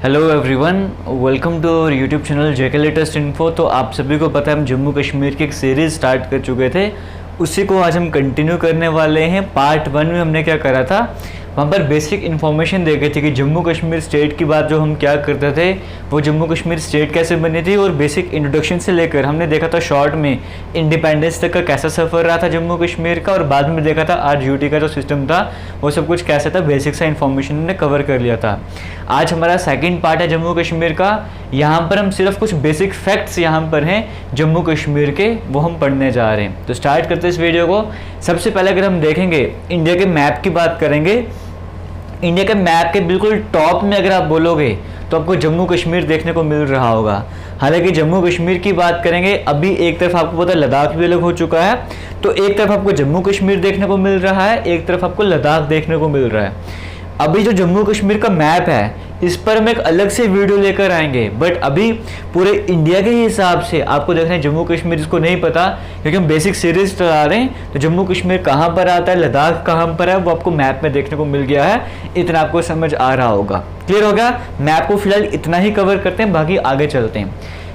Hello everyone, welcome to our YouTube channel JK latest info. तो आप सभी को पता है हम जम्मू कश्मीर की एक सीरीज़ स्टार्ट कर चुके थे, उसी को आज हम कंटिन्यू करने वाले हैं। पार्ट 1 में हमने क्या करा था, वहाँ पर बेसिक इन्फॉर्मेशन देखी थी कि जम्मू कश्मीर स्टेट की बात जो हम क्या करते थे, वो जम्मू कश्मीर स्टेट कैसे बनी थी, और बेसिक इंट्रोडक्शन से लेकर हमने देखा था शॉर्ट में इंडिपेंडेंस तक का कैसा सफ़र रहा था जम्मू कश्मीर का, और बाद में देखा था आरयूटी का जो सिस्टम था वो सब कुछ कैसा था, बेसिक सा इन्फॉर्मेशन हमने कवर कर लिया था। आज हमारा सेकेंड पार्ट है जम्मू कश्मीर का। यहाँ पर हम सिर्फ कुछ बेसिक फैक्ट्स यहाँ पर हैं जम्मू कश्मीर के, वो हम पढ़ने जा रहे हैं। तो स्टार्ट करते हैं इस वीडियो को। सबसे पहले अगर हम देखेंगे इंडिया के मैप की बात करेंगे, इंडिया के मैप के बिल्कुल टॉप में अगर आप बोलोगे तो आपको जम्मू कश्मीर देखने को मिल रहा होगा। हालांकि जम्मू कश्मीर की बात करेंगे, अभी एक तरफ आपको पता है लद्दाख भी अलग हो चुका है, तो एक तरफ आपको जम्मू कश्मीर देखने को मिल रहा है, एक तरफ आपको लद्दाख देखने को मिल रहा है। अभी जो जम्मू कश्मीर का मैप है इस पर हम एक अलग से वीडियो लेकर आएंगे, बट अभी पूरे इंडिया के हिसाब से आपको देखना है जम्मू कश्मीर, जिसको नहीं पता क्योंकि हम बेसिक सीरीज चला रहे हैं, तो जम्मू कश्मीर कहाँ पर आता है, लद्दाख कहाँ पर है, वो आपको मैप में देखने को मिल गया है। इतना आपको समझ आ रहा होगा, क्लियर हो गया। मैप को फिलहाल इतना ही कवर करते हैं, बाकी आगे चलते हैं।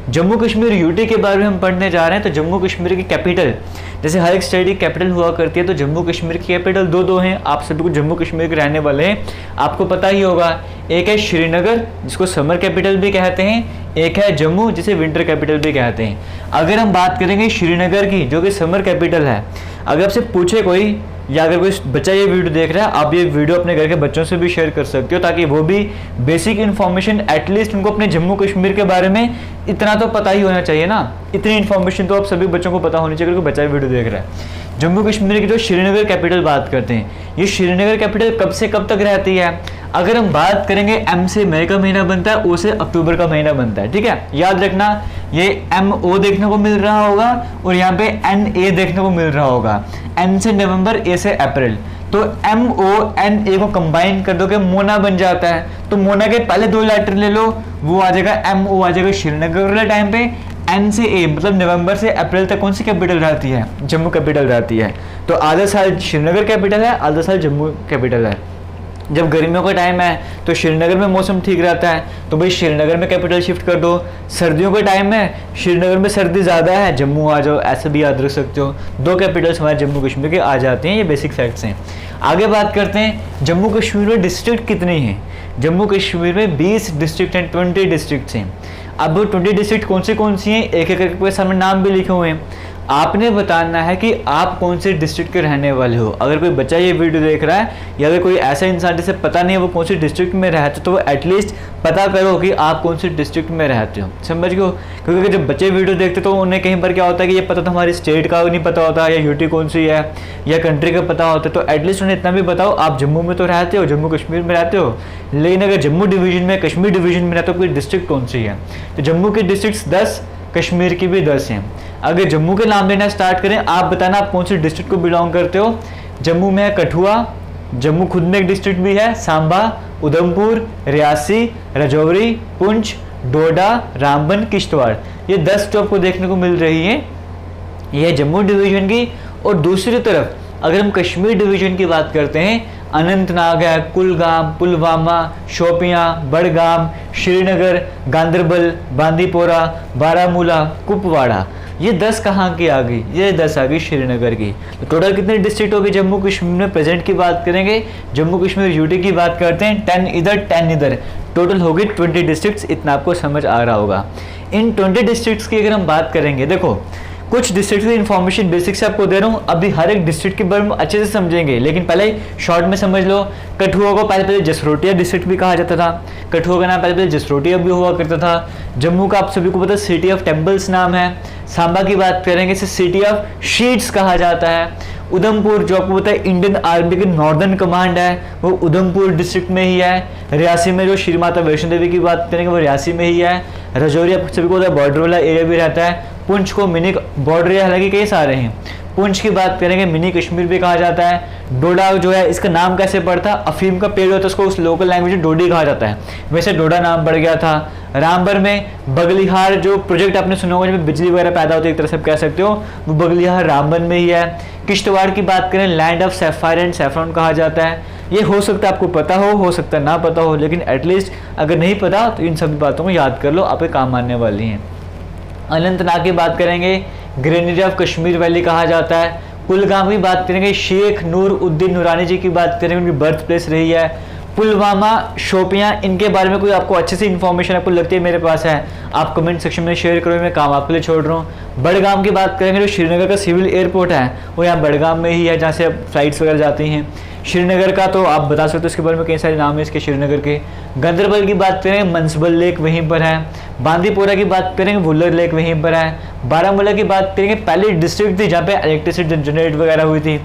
जम्मू कश्मीर यूटी के बारे में हम पढ़ने जा रहे हैं। तो जम्मू कश्मीर की कैपिटल, जैसे हर एक स्टेट की कैपिटल हुआ करती है, तो जम्मू कश्मीर की कैपिटल दो हैं। आप सभी को जम्मू कश्मीर के रहने वाले हैं, आपको पता ही होगा। एक है श्रीनगर, जिसको समर कैपिटल भी कहते हैं, एक है जम्मू, जिसे विंटर कैपिटल भी कहते हैं। अगर हम बात करेंगे श्रीनगर की, जो कि समर कैपिटल है, अगर आपसे पूछे कोई, या अगर कोई बच्चा ये वीडियो देख रहा है, आप ये वीडियो अपने घर के बच्चों से भी शेयर कर सकते हो, ताकि वो भी बेसिक इन्फॉर्मेशन एटलीस्ट उनको अपने जम्मू कश्मीर के बारे में इतना तो पता ही होना चाहिए ना। इतनी इन्फॉर्मेशन तो आप सभी बच्चों को पता होनी चाहिए अगर कोई बच्चा वीडियो देख रहा है। जम्मू कश्मीर की जो श्रीनगर कैपिटल बात करते हैं, ये श्रीनगर कैपिटल कब से कब तक रहती है। अगर हम बात करेंगे, एम से मई का महीना बनता है, ओ से अक्टूबर का महीना बनता है, ठीक है, याद रखना। ये MO देखने को मिल रहा होगा और यहाँ पे NA देखने को मिल रहा होगा। N से नवंबर, A से अप्रैल, तो MONA को कंबाइन कर दो के मोना बन जाता है। तो मोना के पहले दो लेटर ले लो, वो आ जाएगा MO, आ जाएगा श्रीनगर वाले टाइम पे। N से A मतलब नवंबर से अप्रैल तक कौन सी कैपिटल रहती है, जम्मू कैपिटल रहती है। तो आधा साल श्रीनगर कैपिटल है, आधा साल जम्मू कैपिटल है। जब गर्मियों का टाइम है तो श्रीनगर में मौसम ठीक रहता है, तो भाई श्रीनगर में कैपिटल शिफ्ट कर दो। सर्दियों का टाइम है, श्रीनगर में सर्दी ज़्यादा है, जम्मू आ जाओ, ऐसे भी याद रख सकते हो। दो कैपिटल्स हमारे जम्मू कश्मीर के आ जाते हैं, ये बेसिक फैक्ट्स हैं। आगे बात करते हैं, जम्मू कश्मीर में डिस्ट्रिक्ट कितनी हैं। जम्मू कश्मीर में 20 डिस्ट्रिक्ट हैं, 20 डिस्ट्रिक्ट हैं। अब 20 डिस्ट्रिक्ट कौन सी हैं, एक एक करके सामने नाम भी लिखे हुए हैं। आपने बताना है कि आप कौन से डिस्ट्रिक्ट के रहने वाले हो। अगर कोई बच्चा ये वीडियो देख रहा है, या अगर कोई ऐसा इंसान जिसे पता नहीं है वो कौन से डिस्ट्रिक्ट में रहते हो, तो वो एटलीस्ट पता करो कि आप कौन से डिस्ट्रिक्ट में रहते हो, समझ गए। क्योंकि जब बच्चे वीडियो देखते तो उन्हें कहीं पर क्या होता है कि ये पता था, हमारी स्टेट का नहीं पता होता, या यूटी कौन सी है, या कंट्री का पता होता है, तो एटलीस्ट उन्हें इतना भी बताओ आप जम्मू में तो रहते हो, जम्मू कश्मीर में रहते हो, लेकिन अगर जम्मू डिवीजन में, कश्मीर डिवीजन में रहते हो, कोई डिस्ट्रिक्ट कौन सी है। तो जम्मू की डिस्ट्रिक्ट 10, कश्मीर की भी 10 हैं। अगर जम्मू के नाम लेना स्टार्ट करें, आप बताना आप कौन से डिस्ट्रिक्ट को बिलोंग करते हो। जम्मू में है कठुआ, जम्मू खुद में एक डिस्ट्रिक्ट भी है, सांबा, उधमपुर, रियासी, राजौरी, पुंछ, डोडा, रामबन, किश्तवाड़, ये 10 जो आपको देखने को मिल रही है, ये है जम्मू डिवीजन की। और दूसरी तरफ अगर हम कश्मीर डिवीजन की बात करते हैं, अनंतनाग है, कुलगाम, पुलवामा, शोपियां, बड़गाम, श्रीनगर, गांदरबल, बांदीपोरा, बारामूला, कुपवाड़ा, ये 10 कहाँ की आ गई, ये 10 आ गई श्रीनगर की। तो टोटल कितने डिस्ट्रिक्ट होगी जम्मू कश्मीर में। प्रेजेंट की बात करेंगे, जम्मू कश्मीर यूटी की बात करते हैं, 10 इधर 10 इधर, टोटल होगी 20 डिस्ट्रिक्ट्स। इतना आपको समझ आ रहा होगा। इन 20 डिस्ट्रिक्ट्स की अगर हम बात करेंगे, देखो कुछ डिस्ट्रिक्ट की इन्फॉर्मेशन बेसिक से आपको दे रहा हूँ, अभी हर एक डिस्ट्रिक्ट के बारे में अच्छे से समझेंगे, लेकिन पहले शॉर्ट में समझ लो। कठुआ को पहले जसरोटिया डिस्ट्रिक्ट भी कहा जाता था, कठुआ का नाम पहले जसरोटिया भी हुआ करता था। जम्मू का आप सभी को पता है सिटी ऑफ टेम्पल्स नाम है। सांबा की बात करेंगे, इसे सिटी ऑफ शीट्स कहा जाता है। उधमपुर जो आपको पता है इंडियन आर्मी की नॉर्दर्न कमांड है, वो उधमपुर डिस्ट्रिक्ट में ही है। रियासी में जो श्री माता वैष्णो देवी की बात करेंगे, वो रियासी में ही है। राजौरी आप सभी को पता है बॉर्डर वाला एरिया भी रहता है। पुंछ को मिनी बॉर्डर एरिया, हालांकि कई सारे हैं। पुंछ की बात करेंगे, मिनी कश्मीर भी कहा जाता है। डोडा जो है, इसका नाम कैसे पड़ता, अफीम का पेड़ होता है, उसको उस लोकल लैंग्वेज में डोडी कहा जाता है, वैसे डोडा नाम पड़ गया था। रामबन में बगलिहार जो प्रोजेक्ट आपने सुना होगा, जिसमें बिजली वगैरह पैदा होती है, एक तरह से आप कह सकते हो, वो बगलिहार रामबन में ही है। किश्तवाड़ की बात करें, land of sapphire and saffron कहा जाता है। ये हो सकता है आपको पता हो सकता है ना पता हो, लेकिन एटलीस्ट अगर नहीं पता तो इन सभी बातों को याद कर लो, आपके काम आने वाली हैं। अनंतनाग की बात करेंगे, ग्रेनेड ऑफ कश्मीर वैली कहा जाता है। कुलगाम की बात करेंगे, शेख नूर उद्दीन नूरानी जी की बात करेंगे, उनकी बर्थ प्लेस रही है। पुलवामा, शोपियां, इनके बारे में कोई आपको अच्छे से इन्फॉर्मेशन आपको लगती है मेरे पास है, आप कमेंट सेक्शन में शेयर करो, मैं काम आपके लिए छोड़ रहा हूँ। बड़गाम की बात करेंगे, जो श्रीनगर का सिविल एयरपोर्ट है वो यहाँ बड़गाम में ही है, जहाँ से फ्लाइट्स वगैरह जाती हैं। श्रीनगर का तो आप बता सकते हो, इसके बारे में कई सारे नाम है इसके श्रीनगर के। गंदरबल की बात करें, मनसबल लेक वहीं पर है। बांदीपोरा की बात करेंगे, वुलर लेक वहीं पर है। बारामूला की बात करेंगे, पहले डिस्ट्रिक्ट थी जहाँ पे इलेक्ट्रिसिटी जनरेट वगैरह हुई थी।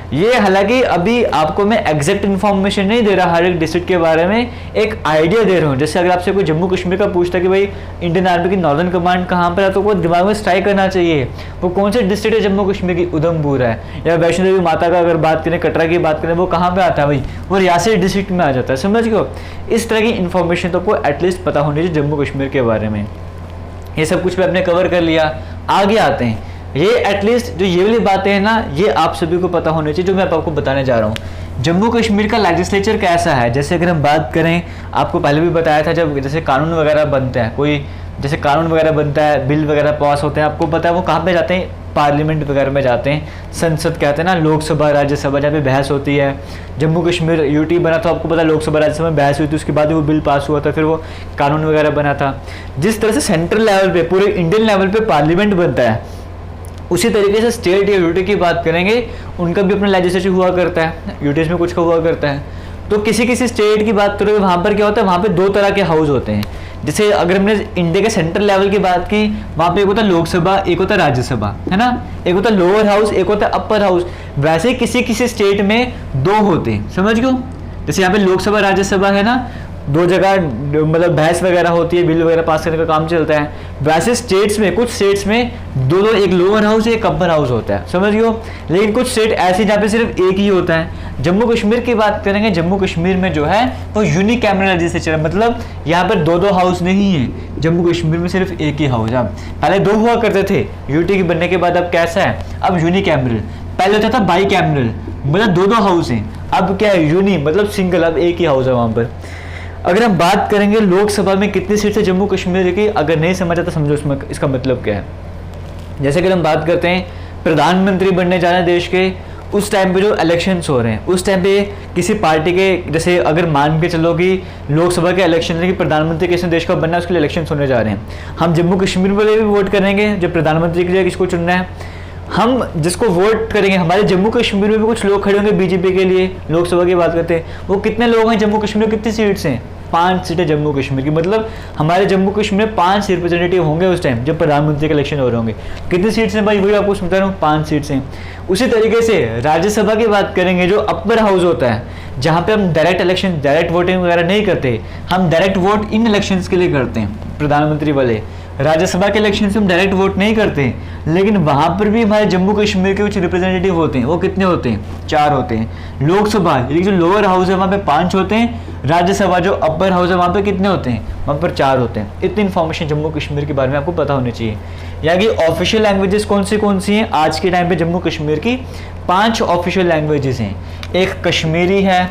ये हालांकि अभी आपको मैं एग्जैक्ट इन्फॉर्मेशन नहीं दे रहा हर एक डिस्ट्रिक्ट के बारे में, एक आइडिया दे रहा हूँ। जैसे अगर आपसे कोई जम्मू कश्मीर का पूछता कि भाई इंडियन आर्मी की नॉर्दर्न कमांड कहाँ पर है, तो वो दिमाग में स्ट्राइक करना चाहिए वो कौन से डिस्ट्रिक्ट है जम्मू कश्मीर की, उधमपुर है। या वैष्णो देवी माता का अगर बात करें, कटरा की बात करें, वो कहाँ पर आता है भाई, वो रियासी डिस्ट्रिक्ट में आ जाता है, समझ गए। इस तरह की इन्फॉर्मेशन तो आपको एटलीस्ट पता होनी चाहिए जम्मू कश्मीर के बारे में। ये सब कुछ भी आपने कवर कर लिया, आगे आते हैं। ये एटलीस्ट जो ये वाली बातें हैं ना, ये आप सभी को पता होनी चाहिए जो मैं आपको बताने जा रहा हूँ। जम्मू कश्मीर का लेजिस्लेचर कैसा है, जैसे अगर हम बात करें, आपको पहले भी बताया था, जब जैसे कानून वगैरह बनता है, कोई जैसे कानून वगैरह बनता है, बिल वगैरह पास होते हैं, आपको पता है वो कहाँ पे जाते हैं, पार्लियामेंट वगैरह में जाते हैं। संसद कहते हैं ना, लोकसभा राज्यसभा, जहाँ पे बहस होती है। जम्मू कश्मीर यूटी बना तो आपको पता है लोकसभा राज्यसभा में बहस हुई थी, उसके बाद वो बिल पास हुआ था, फिर वो कानून वगैरह बना था। जिस तरह से सेंट्रल लेवल पे, पूरे इंडियन लेवल पे पार्लियामेंट बनता है, उसी तरीके से स्टेट या यूटी की बात करेंगे, उनका भी अपना लेजिस्लेचर हुआ करता है, यूटीज में कुछ का हुआ करता है। तो किसी किसी स्टेट की बात करोगे, वहाँ पर क्या होता है, वहाँ पे दो तरह के हाउस होते हैं। जैसे अगर हमने इंडिया के सेंट्रल लेवल की बात की, वहाँ पे एक होता है लोकसभा, एक होता है राज्यसभा, है ना, एक होता है लोअर हाउस, एक होता है अपर हाउस। वैसे किसी किसी स्टेट में दो होते हैं, समझ गए। जैसे यहाँ पे लोकसभा राज्यसभा है ना, दो जगह मतलब बहस वगैरह होती है, बिल वगैरह पास करने का काम चलता है। वैसे स्टेट्स में, कुछ स्टेट्स में दो दो, एक लोअर हाउस एक अपर हाउस होता है, समझ गए। लेकिन कुछ स्टेट ऐसे जहाँ पे सिर्फ एक ही होता है। जम्मू कश्मीर की बात करेंगे, जम्मू कश्मीर में जो है वो यूनिकैमरल लेजिस्लेचर है, मतलब यहाँ पर दो दो हाउस नहीं है, जम्मू कश्मीर में सिर्फ एक ही हाउस है। पहले दो हुआ करते थे, यूटी के बनने के बाद अब कैसा है, अब यूनिकैमरल। पहले होता था बाई कैमरल, मतलब दो दो हाउस हैं, अब क्या है यूनि मतलब सिंगल, अब एक ही हाउस है वहाँ पर। अगर हम बात करेंगे लोकसभा में कितनी सीट है जम्मू कश्मीर की, अगर नहीं समझा तो समझो इसमें इसका मतलब क्या है। जैसे अगर हम बात करते हैं प्रधानमंत्री बनने जा रहे हैं देश के, उस टाइम पे जो इलेक्शंस हो रहे हैं, उस टाइम पे किसी पार्टी के, जैसे अगर मान के चलो कि लोकसभा के इलेक्शन है कि प्रधानमंत्री किसी देश का बनना है, उसके लिए इलेक्शंस होने जा रहे हैं। हम जम्मू कश्मीर वाले भी वोट करेंगे, जब प्रधानमंत्री के लिए किसको चुनना है, हम जिसको वोट करेंगे, हमारे जम्मू कश्मीर में भी कुछ लोग खड़े होंगे बीजेपी के लिए। लोकसभा की बात करते हैं, वो कितने लोग हैं जम्मू कश्मीर में, कितनी सीट्स हैं, 5 सीटें जम्मू कश्मीर की, मतलब हमारे जम्मू कश्मीर में 5 रिप्रेजेंटेटिव होंगे उस टाइम जब प्रधानमंत्री के इलेक्शन हो रहे होंगे। कितनी सीट्स हैं भाई, वही आपको समझा रहा हूँ, 5 सीट्स हैं। उसी तरीके से राज्यसभा की बात करेंगे, जो अपर हाउस होता है, जहाँ पे हम डायरेक्ट इलेक्शन, डायरेक्ट वोटिंग वगैरह नहीं करते, हम डायरेक्ट वोट इन इलेक्शंस के लिए करते हैं, प्रधानमंत्री वाले। राज्यसभा के इलेक्शन से हम डायरेक्ट वोट नहीं करते, लेकिन वहाँ पर भी हमारे जम्मू कश्मीर के कुछ रिप्रेजेंटेटिव होते हैं। वो कितने होते हैं, 4 होते हैं। लोकसभा यानी जो लोअर हाउस है वहाँ पे 5 होते हैं, राज्यसभा जो अपर हाउस है वहाँ पे कितने होते हैं, वहाँ पर 4 होते हैं। इतनी इन्फॉर्मेशन जम्मू कश्मीर के बारे में आपको पता होनी चाहिए। यानी कि ऑफिशियल लैंग्वेजेस कौन सी हैं आज के टाइम पे जम्मू कश्मीर की, 5 ऑफिशियल लैंग्वेजेस हैं। एक कश्मीरी है,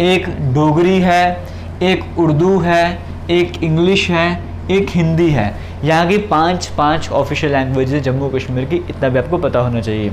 एक डोगरी है, एक उर्दू है, एक इंग्लिश है, एक हिंदी है। यहाँ की 5 ऑफिशियल लैंग्वेजेस जम्मू कश्मीर की, इतना भी आपको पता होना चाहिए।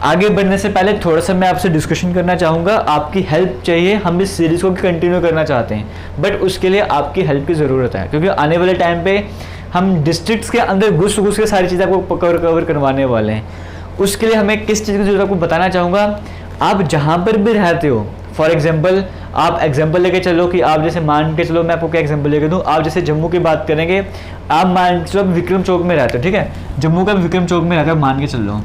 आगे बढ़ने से पहले थोड़ा सा मैं आपसे डिस्कशन करना चाहूँगा, आपकी हेल्प चाहिए। हम इस सीरीज़ को कंटिन्यू करना चाहते हैं, बट उसके लिए आपकी हेल्प की ज़रूरत है, क्योंकि आने वाले टाइम पे हम डिस्ट्रिक्ट्स के अंदर घुस के सारी चीज़ें आपको कवर करवाने वाले हैं। उसके लिए हमें किस चीज़ की जरूरत आपको बताना चाहूँगा। आप जहाँ पर भी रहते हो, फॉर एग्जाम्पल आप एग्जाम्पल लेके चलो कि आप जैसे मान के चलो, मैं आपको क्या एग्जाम्पल लेके दूँ, आप जैसे जम्मू की बात करेंगे, आप मान के चलो विक्रम चौक में रहते हो, ठीक है, जम्मू का विक्रम चौक में रहता है, मान के चल लो।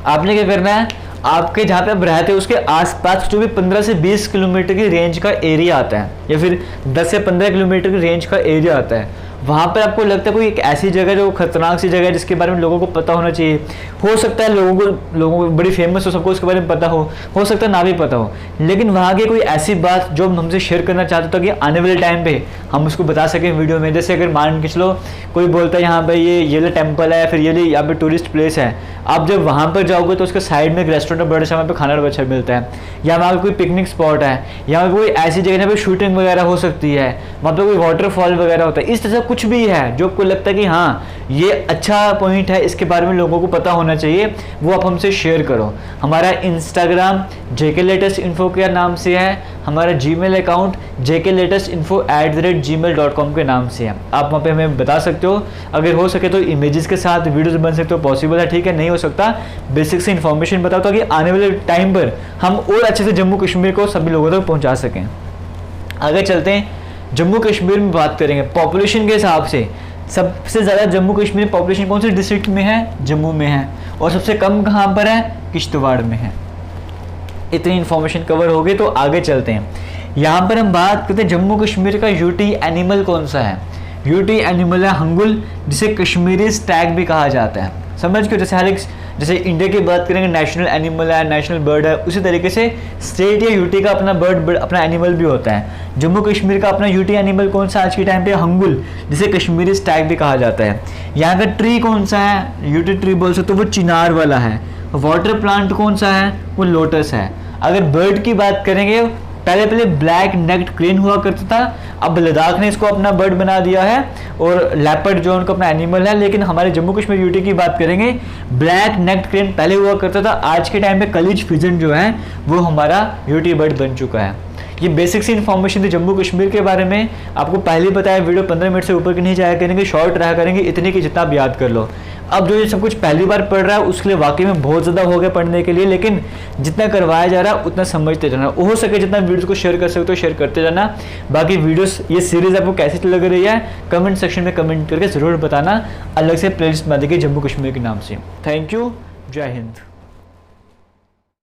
आपने क्या करना है, आपके जहाँ पे आप रहते हो उसके आसपास जो भी 15 से 20 किलोमीटर की रेंज का एरिया आता है, या फिर 10 से 15 किलोमीटर की रेंज का एरिया आता है, वहाँ पर आपको लगता है कोई एक ऐसी जगह जो खतरनाक सी जगह है जिसके बारे में लोगों को पता होना चाहिए। हो सकता है लोगों को बड़ी फेमस हो, सबको उसके बारे में पता हो सकता है ना भी पता हो, लेकिन वहाँ की कोई ऐसी बात जो हम हमसे शेयर करना चाहते हो ताकि आने वाले टाइम पे हम उसको बता सकें वीडियो में। जैसे अगर मान के चलो कोई बोलता है यहाँ पे ये टेम्पल है, फिर ये यहाँ पे टूरिस्ट प्लेस है, आप जब वहाँ पर जाओगे तो उसके साइड में एक रेस्टोरेंट बड़ा सा, वहाँ पे खाना अच्छा मिलता है, या वहाँ कोई पिकनिक स्पॉट है, या कोई ऐसी जगह जहाँ पे शूटिंग वगैरह हो सकती है, वहाँ पे कोई वाटरफॉल वगैरह होता है, इस तरह से कुछ भी है जो आपको लगता है कि हाँ ये अच्छा पॉइंट है, इसके बारे में लोगों को पता होना चाहिए, वो आप हमसे शेयर करो। हमारा इंस्टाग्राम JK Latest Info के नाम से है, हमारा जीमेल अकाउंट jklatestinfo@gmail.com के नाम से है। आप वहाँ पे हमें बता सकते हो, अगर हो सके तो इमेजेस के साथ वीडियोस बन सकते हो, पॉसिबल है, ठीक है, नहीं हो सकता बेसिक से इन्फॉर्मेशन बताओ ताकि आने वाले टाइम पर हम और अच्छे से जम्मू कश्मीर को सभी लोगों तक पहुँचा सकें। आगे चलते हैं, जम्मू कश्मीर में बात करेंगे पॉपुलेशन के हिसाब से। सबसे ज़्यादा जम्मू कश्मीर पॉपुलेशन कौन से डिस्ट्रिक्ट में है? जम्मू में है। और सबसे कम कहाँ पर है? किश्तवाड़ में है। इतनी इन्फॉर्मेशन कवर हो गई, तो आगे चलते हैं। यहाँ पर हम बात करते हैं जम्मू कश्मीर का यूटी एनिमल कौन सा है। यूटी एनिमल है हंगुल, जिसे कश्मीरी स्टैग भी कहा जाता है। समझ के जैसे हर एक, जैसे इंडिया की बात करेंगे नेशनल एनिमल है, नेशनल बर्ड है, उसी तरीके से स्टेट या यूटी का अपना बर्ड अपना एनिमल भी होता है। जम्मू कश्मीर का अपना यूटी एनिमल कौन सा आज के टाइम पे? हंगुल, जिसे कश्मीरी स्टैग भी कहा जाता है। यहाँ का ट्री कौन सा है? यूटी ट्री बोल सकते हो, वो चिनार वाला है। वाटर प्लांट कौन सा है? वो लोटस है। अगर बर्ड की बात करेंगे, पहले ब्लैक नेक्ड क्रेन हुआ करता था, अब लद्दाख ने इसको अपना बर्ड बना दिया है, और लेपर्ड जो उनका अपना एनिमल है। लेकिन हमारे जम्मू कश्मीर यूटी की बात करेंगे, ब्लैक नेक्ड क्रेन पहले हुआ करता था, आज के टाइम पे कलिज फिजन जो है वो हमारा यूटी बर्ड बन चुका है। ये बेसिक सी इन्फॉर्मेशन थी जम्मू कश्मीर के बारे में। आपको पहले बताया वीडियो 15 मिनट से ऊपर की नहीं जाया करेंगे, शॉर्ट रहा करेंगे, इतने की जितना आप याद कर लो। अब जो ये सब कुछ पहली बार पढ़ रहा है उसके लिए वाकई में बहुत ज़्यादा हो गया पढ़ने के लिए, लेकिन जितना करवाया जा रहा है उतना समझते जाना। हो सके जितना वीडियोस को शेयर कर सकते हो शेयर करते जाना। बाकी वीडियोस, ये सीरीज़ आपको कैसी लग रही है कमेंट सेक्शन में कमेंट करके ज़रूर बताना। अलग से प्लेलिस्ट बना देगी जम्मू कश्मीर के नाम से। थैंक यू, जय हिंद।